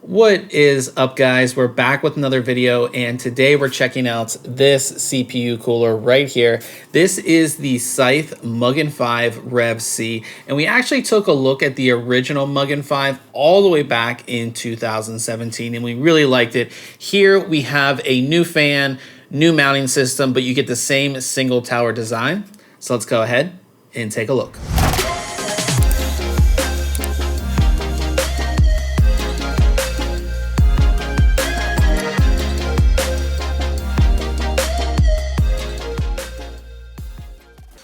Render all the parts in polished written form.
What is up, guys? We're back with another video, and today we're checking out this CPU cooler right here. This is the Scythe Mugen 5 rev.c, and we actually took a look at the original Mugen 5 all the way back in 2017, and we really liked it. Here we have a new fan, new mounting system, but you get the same single tower design. So let's go ahead and take a look.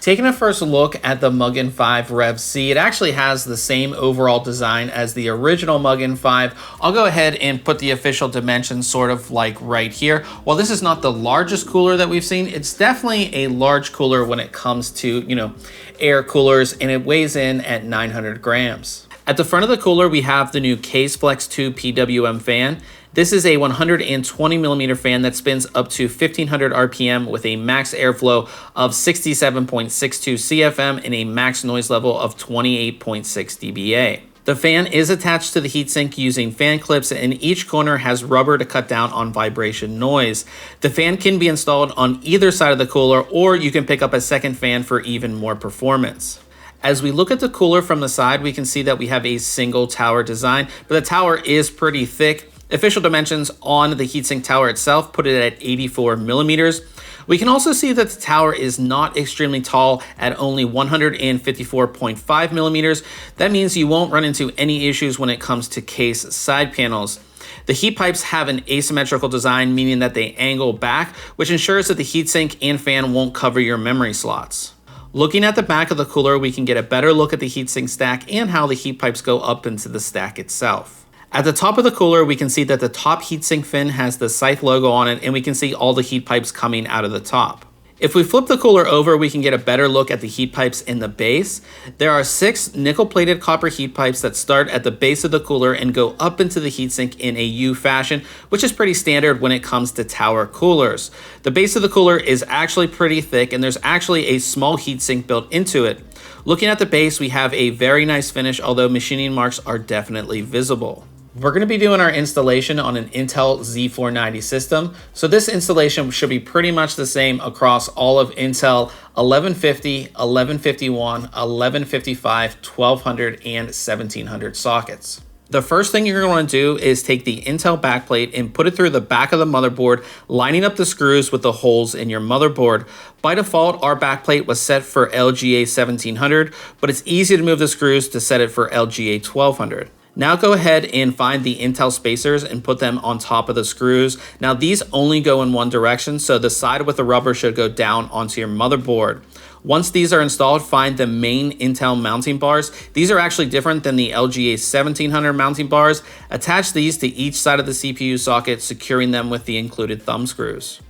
Taking a first look at the Mugen 5 rev.c, it actually has the same overall design as the original Mugen 5. I'll go ahead and put the official dimensions sort of like right here. While this is not the largest cooler that we've seen, it's definitely a large cooler when it comes to, air coolers, and it weighs in at 900 grams. At the front of the cooler, we have the new Case Flex 2 PWM fan. This is a 120 millimeter fan that spins up to 1500 RPM with a max airflow of 67.62 CFM and a max noise level of 28.6 dBA. The fan is attached to the heatsink using fan clips, and each corner has rubber to cut down on vibration noise. The fan can be installed on either side of the cooler, or you can pick up a second fan for even more performance. As we look at the cooler from the side, we can see that we have a single tower design, but the tower is pretty thick. Official dimensions on the heatsink tower itself put it at 84 millimeters. We can also see that the tower is not extremely tall at only 154.5 millimeters. That means you won't run into any issues when it comes to case side panels. The heat pipes have an asymmetrical design, meaning that they angle back, which ensures that the heatsink and fan won't cover your memory slots. Looking at the back of the cooler, we can get a better look at the heatsink stack and how the heat pipes go up into the stack itself. At the top of the cooler, we can see that the top heatsink fin has the Scythe logo on it, and we can see all the heat pipes coming out of the top. If we flip the cooler over, we can get a better look at the heat pipes in the base. There are 6 nickel-plated copper heat pipes that start at the base of the cooler and go up into the heatsink in a U fashion, which is pretty standard when it comes to tower coolers. The base of the cooler is actually pretty thick, and there's actually a small heatsink built into it. Looking at the base, we have a very nice finish, although machining marks are definitely visible. We're going to be doing our installation on an Intel Z490 system, so this installation should be pretty much the same across all of Intel 1150, 1151, 1155, 1200, and 1700 sockets. The first thing you're going to do is take the Intel backplate and put it through the back of the motherboard, lining up the screws with the holes in your motherboard. By default, our backplate was set for LGA 1700, but it's easy to move the screws to set it for LGA 1200. Now go ahead and find the Intel spacers and put them on top of the screws. Now these only go in one direction, so the side with the rubber should go down onto your motherboard. Once these are installed, find the main Intel mounting bars. These are actually different than the LGA 1700 mounting bars. Attach these to each side of the CPU socket, securing them with the included thumb screws.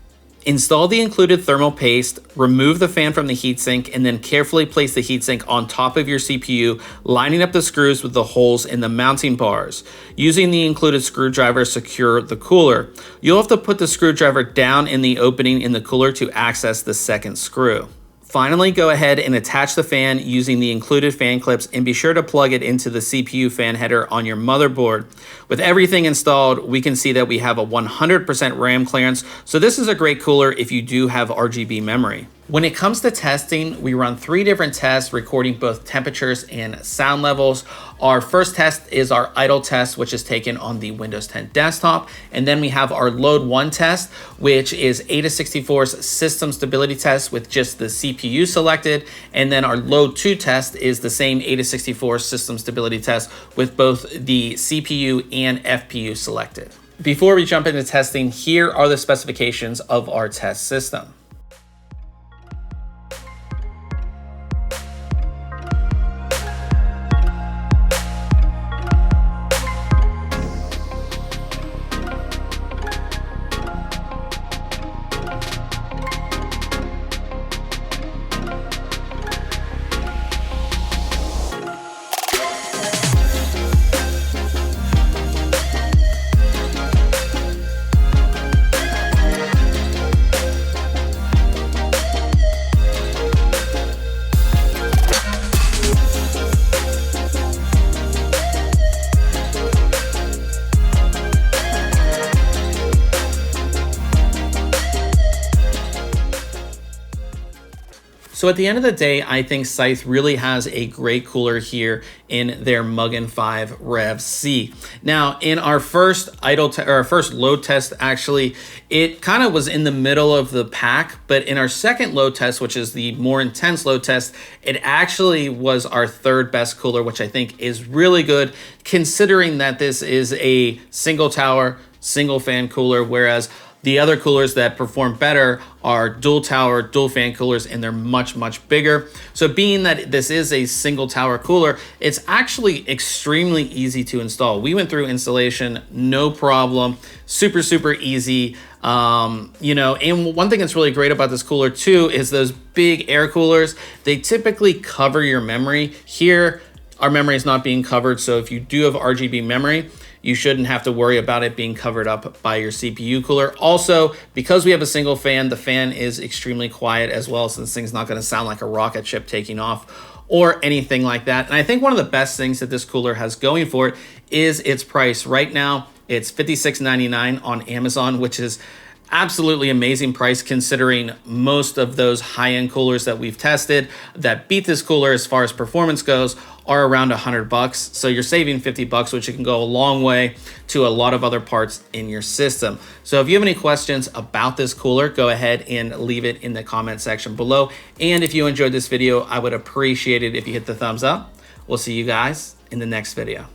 Install the included thermal paste, remove the fan from the heatsink, and then carefully place the heatsink on top of your CPU, lining up the screws with the holes in the mounting bars. Using the included screwdriver, secure the cooler. You'll have to put the screwdriver down in the opening in the cooler to access the second screw. Finally, go ahead and attach the fan using the included fan clips, and be sure to plug it into the CPU fan header on your motherboard. With everything installed, we can see that we have a 100% RAM clearance, so this is a great cooler if you do have RGB memory. When it comes to testing, we run 3 different tests recording both temperatures and sound levels. Our first test is our idle test, which is taken on the Windows 10 desktop. And then we have our load 1 test, which is Ada64's system stability test with just the CPU selected. And then our load 2 test is the same Ada64 system stability test with both the CPU and FPU selected. Before we jump into testing, here are the specifications of our test system. So at the end of the day, I think Scythe really has a great cooler here in their Mugen 5 rev.c. Now, in our first load test, actually, it kind of was in the middle of the pack, but in our second load test, which is the more intense load test, it actually was our third best cooler, which I think is really good, considering that this is a single tower, single fan cooler, whereas the other coolers that perform better are dual tower, dual fan coolers, and they're much, much bigger. So being that this is a single tower cooler, it's actually extremely easy to install. We went through installation, no problem, super, super easy. You know, and one thing that's really great about this cooler too is those big air coolers, they typically cover your memory. Here, our memory is not being covered. So if you do have RGB memory, you shouldn't have to worry about it being covered up by your CPU cooler. Also, because we have a single fan, the fan is extremely quiet as well, so this thing's not gonna sound like a rocket ship taking off or anything like that. And I think one of the best things that this cooler has going for it is its price. Right now, it's $56.99 on Amazon, which is absolutely amazing price considering most of those high-end coolers that we've tested that beat this cooler as far as performance goes are around $100. So you're saving $50, which can go a long way to a lot of other parts in your system. So if you have any questions about this cooler, go ahead and leave it in the comment section below. And if you enjoyed this video, I would appreciate it if you hit the thumbs up. We'll see you guys in the next video.